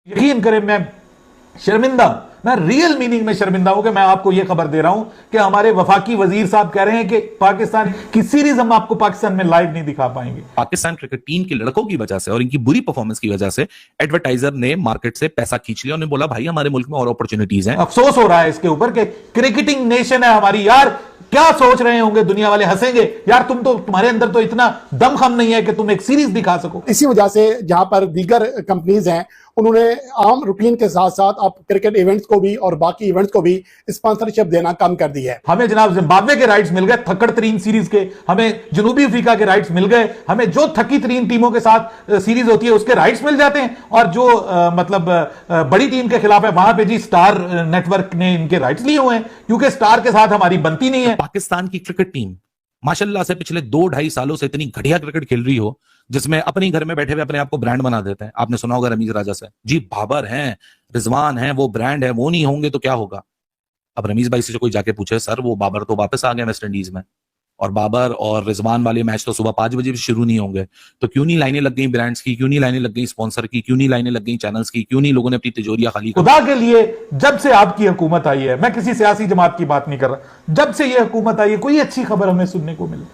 यकीन करें मैं शर्मिंदा, मैं रियल मीनिंग में शर्मिंदा हूं कि मैं आपको यह खबर दे रहा हूं कि हमारे वफाकी वजीर साहब कह रहे हैं कि पाकिस्तान की सीरीज हम आपको पाकिस्तान में लाइव नहीं दिखा पाएंगे। पाकिस्तान क्रिकेट टीम के लड़कों की वजह से और इनकी बुरी परफॉर्मेंस की वजह से एडवर्टाइजर ने मार्केट से पैसा खींच लिया। उन्होंने बोला भाई हमारे मुल्क में और अपॉर्चुनिटीज हैं। अफसोस हो रहा है इसके ऊपर कि क्रिकेटिंग नेशन है हमारी। यार क्या सोच रहे होंगे दुनिया वाले, हंसेंगे यार, तुम्हारे अंदर तो इतना दमखम नहीं है कि तुम एक सीरीज दिखा सको। इसी वजह से जहां पर दीगर कंपनीज हैं उन्होंने आम रूटीन के साथ साथ अब क्रिकेट इवेंट्स को भी और बाकी इवेंट्स को भी स्पॉन्सरशिप देना कम कर दी है। हमें जनाब जिम्बाब्वे के राइट्स मिल गए थक्कड़ तरीन सीरीज के, हमें जनूबी अफ्रीका के राइट्स मिल गए, हमें जो थकी तरीन टीमों के साथ सीरीज होती है उसके राइट्स मिल जाते हैं, और जो बड़ी टीम के खिलाफ है वहां पे जी स्टार नेटवर्क ने इनके राइट्स लिए हुए हैं, क्योंकि स्टार के साथ हमारी बनती नहीं है। पाकिस्तान की क्रिकेट टीम माशाल्लाह से पिछले 2-2.5 सालों से इतनी घटिया क्रिकेट खेल रही हो जिसमें अपने घर में बैठे हुए अपने आप को ब्रांड बना देते हैं। आपने सुना होगा रमीज राजा से, जी बाबर हैं, रिजवान हैं, वो ब्रांड है, वो नहीं होंगे तो क्या होगा। अब रमीज भाई से जो कोई जाके पूछे, सर वो बाबर तो वापस आ गए वेस्ट इंडीज में, और बाबर और रिजवान वाले मैच तो सुबह 5 बजे भी शुरू नहीं होंगे, तो क्यों नहीं लाइनें लग गई ब्रांड्स की, क्यों नहीं लाइनें लग गई स्पॉन्सर की, क्यों नहीं लाइनें लग गई चैनल्स की, क्यों नहीं लोगों ने अपनी तिजोरियां खाली कर। खुदा के लिए जब से आपकी हुकूमत आई है, मैं किसी सियासी जमात की बात नहीं कर रहा, जब से ये हुकूमत आई है कोई अच्छी खबर हमें सुनने को मिली।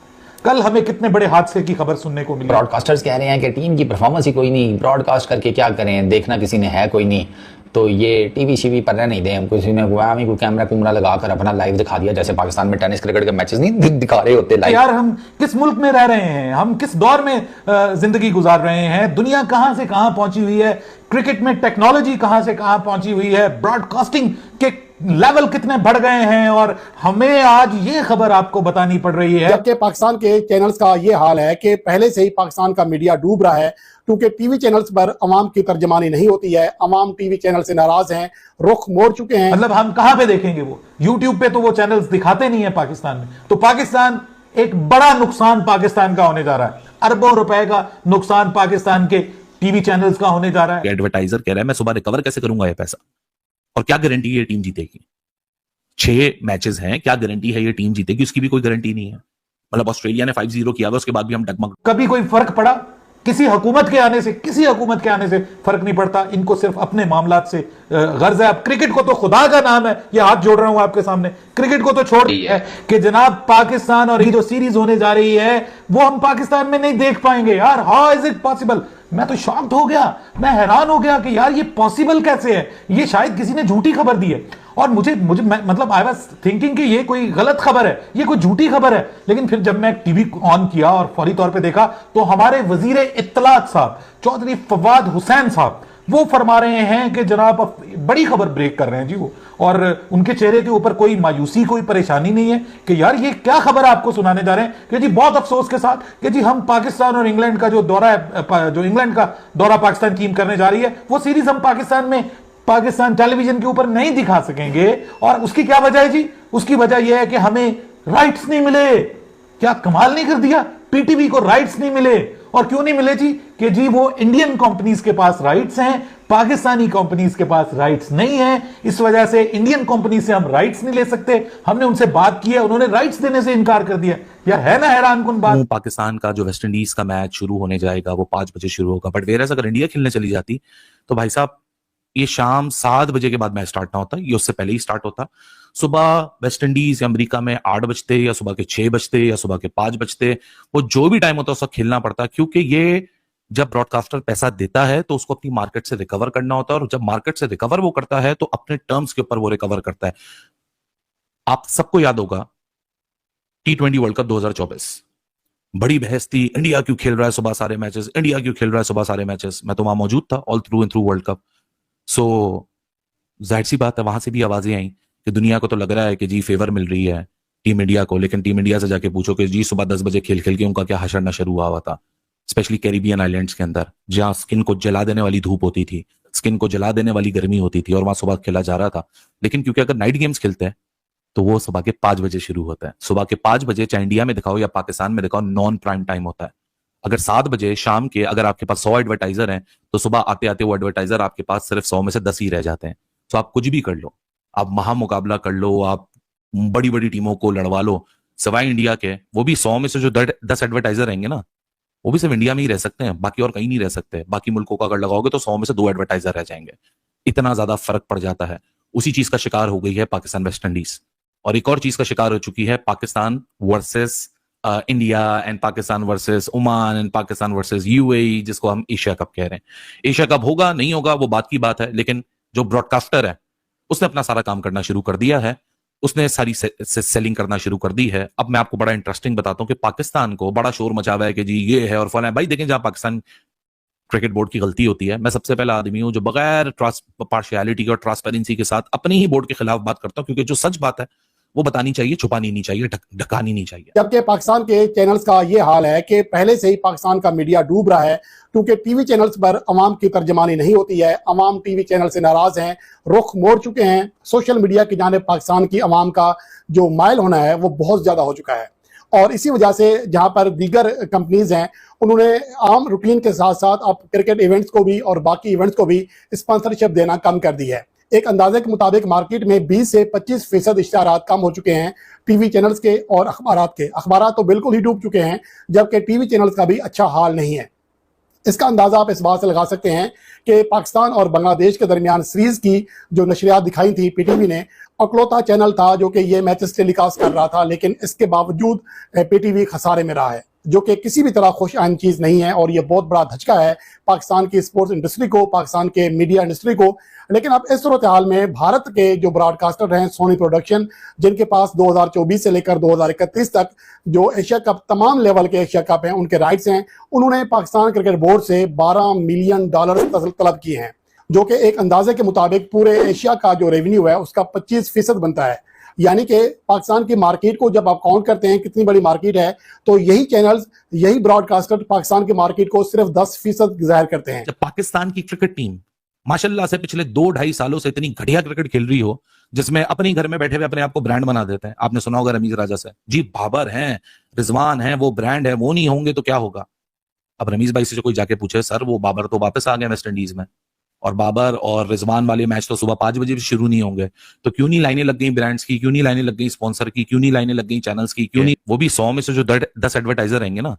कल हमें कितने बड़े हादसे की खबर सुनने को मिली। ब्रॉडकास्टर्स कह रहे हैं कि टीम की परफॉर्मेंस ही कोई नहीं, ब्रॉडकास्ट करके क्या करें, देखना किसी ने है कोई नहीं, तो ये टीवी शीवी पर नहीं दे, हम किसी ने कोई कैमरा कुमरा लगाकर अपना लाइव दिखा दिया, जैसे पाकिस्तान में टेनिस क्रिकेट के मैचेस नहीं दिखा रहे होते लाइव। यार हम किस मुल्क में रह रहे हैं, हम किस दौर में जिंदगी गुजार रहे हैं, दुनिया कहां से कहां पहुंची हुई है, क्रिकेट में टेक्नोलॉजी कहां से कहां पहुंची हुई है, ब्रॉडकास्टिंग के लेवल कितने बढ़ गए हैं, और हमें आज ये खबर आपको बतानी पड़ रही है। जबकि पाकिस्तान के चैनल्स का ये हाल है कि पहले से ही पाकिस्तान का मीडिया डूब रहा है, क्योंकि टीवी चैनल्स पर अवाम की तर्जमानी नहीं होती है, अवाम टीवी चैनल से नाराज हैं, रुख मोड़ चुके हैं। मतलब हम कहां पे देखेंगे, वो यूट्यूब पे तो वो चैनल्स दिखाते नहीं है पाकिस्तान में। तो पाकिस्तान, एक बड़ा नुकसान पाकिस्तान का होने जा रहा है, अरबों रुपए का नुकसान पाकिस्तान के टीवी चैनल्स का होने जा रहा है। एडवर्टाइजर कह रहा है मैं सुबह रिकवर कैसे करूंगा ये पैसा, और क्या गारंटी है ये टीम जीतेगी। 6 मैचेस हैं, क्या गारंटी है ये टीम जीतेगी, उसकी भी कोई गारंटी नहीं है। मतलब ऑस्ट्रेलिया ने 5-0 किया, उसके बाद भी हम डगमग। कभी कोई फर्क पड़ा किसी हुकूमत के आने से? किसी हुकूमत के आने से फर्क नहीं पड़ता, इनको सिर्फ अपने मामलात से गर्ज है। अब क्रिकेट को तो खुदा का नाम है, ये हाथ जोड़ रहा हूं आपके सामने, क्रिकेट को तो छोड़ दिया है कि जनाब पाकिस्तान और ये जो सीरीज होने जा रही है वो हम पाकिस्तान में नहीं देख पाएंगे। यार हाउ इज इट पॉसिबल? मैं तो शॉक्ड हो गया, मैं हैरान हो गया कि यार ये पॉसिबल कैसे है। ये शायद किसी ने झूठी खबर दी है, और मुझे मतलब आई वाज थिंकिंग कि ये कोई गलत खबर है, ये कोई झूठी खबर है। लेकिन फिर जब मैं टीवी ऑन किया और फौरी तौर पे देखा तो हमारे वजीर इत्तलात साहब चौधरी फवाद हुसैन साहब वो फरमा रहे हैं कि जनाब बड़ी खबर ब्रेक कर रहे हैं जी वो, और उनके चेहरे के ऊपर कोई मायूसी, कोई परेशानी नहीं है कि यार ये क्या खबर आपको सुनाने जा रहे हैं कि जी बहुत अफसोस के साथ कि जी हम पाकिस्तान और इंग्लैंड का जो दौरा है, जो इंग्लैंड का दौरा पाकिस्तान टीम करने जा रही है, वो सीरीज हम पाकिस्तान में पाकिस्तान टेलीविजन के ऊपर नहीं दिखा सकेंगे। और उसकी क्या वजह है जी? उसकी वजह यह है कि हमें राइट्स नहीं मिले। क्या कमाल नहीं कर दिया, पीटीवी को राइट्स नहीं मिले। और क्यों नहीं मिले जी? कि जी वो इंडियन कंपनीज के पास राइट्स हैं, पाकिस्तानी कंपनीज के पास राइट्स नहीं है, इस वजह से इंडियन कंपनी से हम राइट्स नहीं ले सकते। हमने उनसे बात की है, उन्होंने राइट्स देने से इनकार कर दिया। यार है ना हैरानकुन बात। पाकिस्तान का जो वेस्ट इंडीज का मैच शुरू होने जाएगा वो 5 बजे शुरू होगा, बट वेरएज़ अगर इंडिया खेलने चली जाती तो भाई साहब ये शाम 7 बजे के बाद मैच स्टार्ट ना होता, ये उससे पहले ही स्टार्ट होता। सुबह वेस्ट इंडीज या अमेरिका में 8 बजते या सुबह के 6 बजते या सुबह के 5 बजते, वो जो भी टाइम होता है उसका खेलना पड़ता, क्योंकि ये जब ब्रॉडकास्टर पैसा देता है तो उसको अपनी मार्केट से रिकवर करना होता है, और जब मार्केट से रिकवर वो करता है तो अपने टर्म्स के ऊपर वो रिकवर करता है। आप सबको याद होगा T20 वर्ल्ड कप 2024, बड़ी बहस थी, इंडिया क्यों खेल रहा है सुबह सारे मैचेस, इंडिया क्यों खेल रहा है सुबह सारे मैचेस। मैं तो वहां मौजूद था all through and through world cup. So जाहिर सी बात है वहां से भी आवाजें आई कि दुनिया को तो लग रहा है कि जी फेवर मिल रही है टीम इंडिया को, लेकिन टीम इंडिया से जाके पूछो कि जी सुबह 10 बजे खेल खेल के उनका क्या हशर नशर हुआ था, स्पेशली कैरिबियन आइलैंड्स के अंदर जहां स्किन को जला देने वाली धूप होती थी, स्किन को जला देने वाली गर्मी होती थी, और वहां सुबह खेला जा रहा था। लेकिन क्योंकि अगर नाइट गेम्स खेलते हैं तो वो सुबह के 5 बजे शुरू होता है। सुबह के 5 बजे चाहे इंडिया में दिखाओ या पाकिस्तान में दिखाओ, नॉन प्राइम टाइम होता है। अगर 7 बजे शाम के अगर आपके पास 100 एडवर्टाइजर हैं तो सुबह आते आते वो एडवर्टाइजर आपके पास सिर्फ 100 में से 10 ही रह जाते हैं। तो आप कुछ भी कर लो, आप महामुकाबला कर लो, आप बड़ी बड़ी टीमों को लड़वा लो, सिवाय इंडिया के वो भी 100 में से जो 10 एडवर्टाइजर रहेंगे ना, वो भी सिर्फ इंडिया में ही रह सकते हैं, बाकी और कहीं नहीं रह सकते। बाकी मुल्कों का अगर लगाओगे तो 100 में से 2 एडवर्टाइजर रह जाएंगे। इतना ज्यादा फर्क पड़ जाता है। उसी चीज का शिकार हो गई है पाकिस्तान वेस्ट इंडीज, और एक और चीज का शिकार हो चुकी है Pakistan versus India and Pakistan versus Oman and Pakistan versus UAE, जिसको हम एशिया कप कह रहे हैं। एशिया कप होगा नहीं होगा वो बात की बात है, लेकिन जो ब्रॉडकास्टर है उसने अपना सारा काम करना शुरू कर दिया है। उसने सारी सेलिंग करना शुरू कर दी है। अब मैं आपको बड़ा इंटरेस्टिंग बताता हूं कि पाकिस्तान को बड़ा शोर मचा हुआ है कि जी ये है और फलाना है। भाई देखें, जहां पाकिस्तान क्रिकेट बोर्ड की गलती होती है, मैं सबसे पहला आदमी हूं जो बगैर पार्शियलिटी और ट्रांसपेरेंसी के साथ अपने ही बोर्ड के खिलाफ बात करता हूं, क्योंकि जो सच बात है वो बतानी चाहिए, छुपानी नहीं चाहिए, ढकानी नहीं चाहिए। जबकि पाकिस्तान के चैनल्स का ये हाल है कि पहले से ही पाकिस्तान का मीडिया डूब रहा है, क्योंकि टीवी चैनल्स पर अवाम की तर्जमानी नहीं होती है। अवाम टीवी चैनल से नाराज हैं, रुख मोड़ चुके हैं। सोशल मीडिया की जानिब पाकिस्तान की अवाम का जो माइल होना है वो बहुत ज्यादा हो चुका है, और इसी वजह से जहां पर दीगर कंपनीज हैं उन्होंने आम रूटीन के साथ साथ अब क्रिकेट इवेंट्स को भी और बाकी इवेंट्स को भी स्पॉन्सरशिप देना कम कर दी है। एक अंदाजे के मुताबिक मार्केट में 20 से 25% इश्तिहारात कम हो चुके हैं टीवी चैनल्स के और अखबारात के। अखबारात तो बिल्कुल ही डूब चुके हैं, जबकि टीवी चैनल्स का भी अच्छा हाल नहीं है। इसका अंदाजा आप इस बात से लगा सकते हैं कि पाकिस्तान और बांग्लादेश के दरमियान सीरीज की जो नशरियात दिखाई थी पीटीवी ने, अकलौता चैनल था जो कि ये मैचेस टेलीकास्ट कर रहा था, लेकिन इसके बावजूद पीटीवी खसारे में रहा है, जो कि किसी भी तरह खुश आइन चीज नहीं है। और ये बहुत बड़ा धचका है पाकिस्तान की स्पोर्ट्स इंडस्ट्री को, पाकिस्तान के मीडिया इंडस्ट्री को। लेकिन अब इस सूरत हाल में भारत के जो ब्रॉडकास्टर हैं सोनी प्रोडक्शन, जिनके पास 2024 से लेकर 2031 तक जो एशिया कप, तमाम लेवल के एशिया कप हैं, उनके राइट्स हैं, उन्होंने पाकिस्तान क्रिकेट बोर्ड से $12 मिलियन तलब किए हैं, जो कि एक अंदाजे के मुताबिक पूरे एशिया का जो रेवेन्यू है उसका 25% बनता है। यानी कि पाकिस्तान की मार्केट को जब आप काउंट करते हैं कितनी बड़ी मार्केट है, तो यही चैनल्स, यही ब्रॉडकास्टर पाकिस्तान की मार्केट को सिर्फ 10% जाहिर करते हैं। जब पाकिस्तान की क्रिकेट टीम माशाल्लाह से पिछले 2-2.5 सालों से इतनी घटिया क्रिकेट खेल रही हो, जिसमें अपने घर में बैठे हुए अपने आप को ब्रांड बना देते हैं। आपने सुना होगा रमीज राजा से, जी बाबर हैं, रिजवान हैं, वो ब्रांड है, वो नहीं होंगे तो क्या होगा। अब रमीज भाई से कोई जाके पूछे, सर वो बाबर तो वापस आ गए वेस्ट इंडीज में, और बाबर और रिजवान वाले मैच तो सुबह 5 बजे भी शुरू नहीं होंगे, तो क्यों नहीं लाइनें लग गई ब्रांड्स की, क्यों नहीं लाइनें लग गई स्पॉन्सर की, क्यों नहीं लाइनें लग गई चैनल्स की, क्यों नहीं। वो भी 100 में से जो 10 एडवर्टाइजर रहेंगे ना,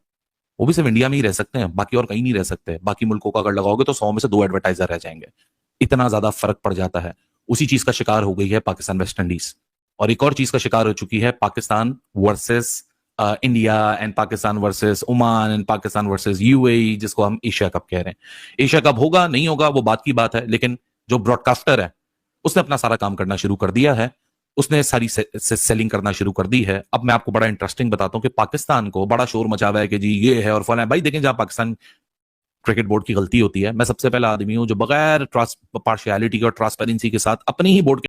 वो भी सिर्फ इंडिया में ही रह सकते हैं, बाकी और कहीं नहीं रह सकते। बाकी मुल्कों का अगर लगाओगे तो 100 में से 2 एडवर्टाइजर रह जाएंगे। इतना ज्यादा फर्क पड़ जाता है। उसी चीज का शिकार हो गई है पाकिस्तान वेस्ट इंडीज, और एक और चीज का शिकार हो चुकी है Pakistan versus India and Pakistan versus Oman and Pakistan versus UAE, जिसको हम एशिया कप कह रहे हैं। एशिया कप होगा नहीं होगा वो बात की बात है, लेकिन जो ब्रॉडकास्टर है उसने अपना सारा काम करना शुरू कर दिया है। उसने सारी सेलिंग करना शुरू कर दी है। अब मैं आपको बड़ा इंटरेस्टिंग बताता हूं कि पाकिस्तान को बड़ा शोर मचा हुआ है कि जी ये है और फलाना है। भाई देखें, जहां पाकिस्तान क्रिकेट बोर्ड की गलती होती है, मैं सबसे पहला आदमी हूं जो बगैर पार्शियलिटी और ट्रांसपेरेंसी के साथ अपने ही बोर्ड